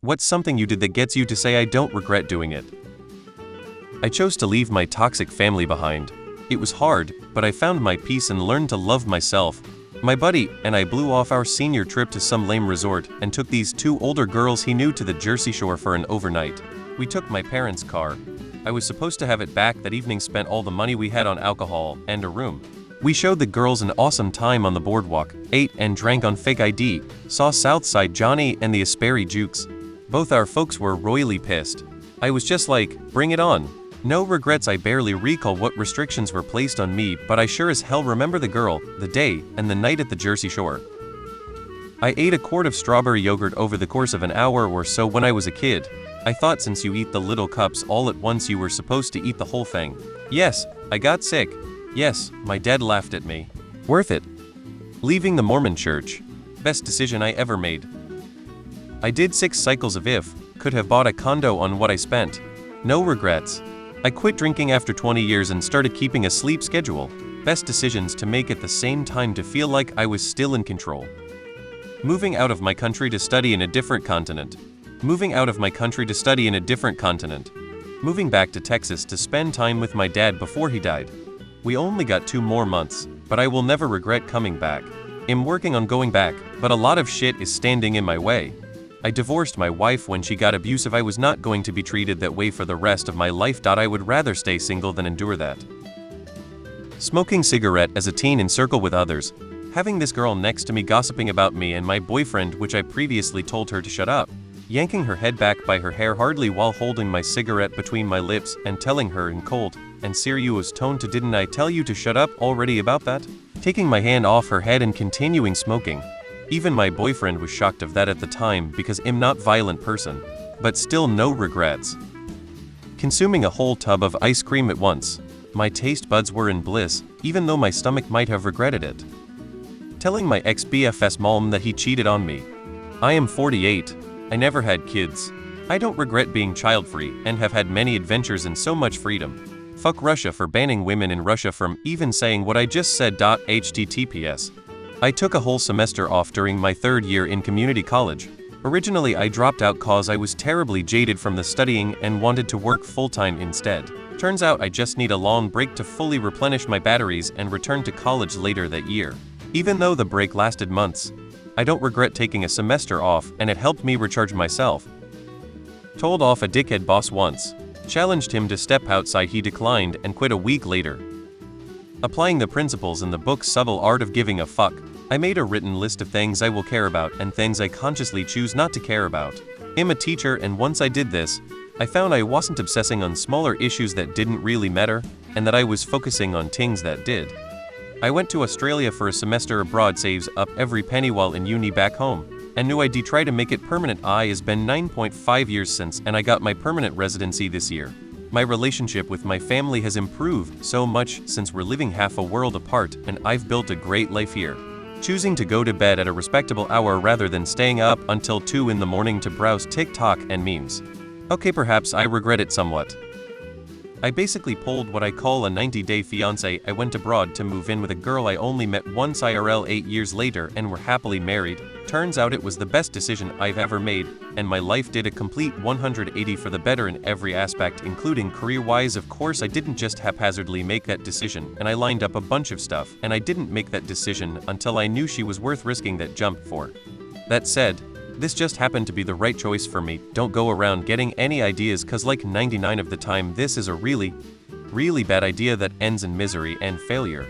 What's something you did that gets you to say I don't regret doing it? I chose to leave my toxic family behind. It was hard, but I found my peace and learned to love myself. My buddy and I blew off our senior trip to some lame resort and took these two older girls he knew to the Jersey Shore for an overnight. We took my parents' car. I was supposed to have it back that evening, spent all the money we had on alcohol and a room. We showed the girls an awesome time on the boardwalk, ate and drank on fake ID, saw Southside Johnny and the Asperry Jukes. Both our folks were royally pissed. I was just like, bring it on. No regrets. I barely recall what restrictions were placed on me, but I sure as hell remember the girl, the day, and the night at the Jersey Shore. I ate a quart of strawberry yogurt over the course of an hour or so when I was a kid. I thought since you eat the little cups all at once you were supposed to eat the whole thing. Yes, I got sick. Yes, my dad laughed at me. Worth it. Leaving the Mormon church. Best decision I ever made. I did 6 cycles of if, could have bought a condo on what I spent. No regrets. I quit drinking after 20 years and started keeping a sleep schedule. Best decisions to make at the same time to feel like I was still in control. Moving out of my country to study in a different continent. Moving out of my country to study in a different continent. Moving back to Texas to spend time with my dad before he died. We only got 2 more months, but I will never regret coming back. I'm working on going back, but a lot of shit is standing in my way. I divorced my wife when she got abusive. I was not going to be treated that way for the rest of my life. I would rather stay single than endure that. Smoking cigarette as a teen in circle with others. Having this girl next to me gossiping about me and my boyfriend, which I previously told her to shut up. Yanking her head back by her hair hardly while holding my cigarette between my lips and telling her in cold and serious tone to "Didn't I tell you to shut up already about that?" Taking my hand off her head and continuing smoking. Even my boyfriend was shocked of that at the time because I'm not violent person. But still no regrets. Consuming a whole tub of ice cream at once. My taste buds were in bliss, even though my stomach might have regretted it. Telling my ex-BFS mom that he cheated on me. I am 48. I never had kids. I don't regret being child-free and have had many adventures and so much freedom. Fuck Russia for banning women in Russia from even saying what I just said. HTTPS. I took a whole semester off during my 3rd year in community college. Originally I dropped out cause I was terribly jaded from the studying and wanted to work full-time instead. Turns out I just need a long break to fully replenish my batteries and return to college later that year. Even though the break lasted months, I don't regret taking a semester off, and it helped me recharge myself. Told off a dickhead boss once. Challenged him to step outside, he declined and quit a week later. Applying the principles in the book Subtle Art of Giving a Fuck, I made a written list of things I will care about and things I consciously choose not to care about. I'm a teacher, and once I did this, I found I wasn't obsessing on smaller issues that didn't really matter, and that I was focusing on things that did. I went to Australia for a semester abroad, saves up every penny while in uni back home, and knew I'd try to make it permanent. Has been 9.5 years since, and I got my permanent residency this year. My relationship with my family has improved so much since we're living half a world apart, and I've built a great life here. Choosing to go to bed at a respectable hour rather than staying up until 2 in the morning to browse TikTok and memes. Okay, perhaps I regret it somewhat. I basically pulled what I call a 90-day fiancé. I went abroad to move in with a girl I only met once IRL 8 years later and were happily married. Turns out it was the best decision I've ever made, and my life did a complete 180 for the better in every aspect, including career-wise. Of course, I didn't just haphazardly make that decision, and I lined up a bunch of stuff, and I didn't make that decision until I knew she was worth risking that jump for. That said, this just happened to be the right choice for me. Don't go around getting any ideas, cause like 99 of the time this is a really bad idea that ends in misery and failure.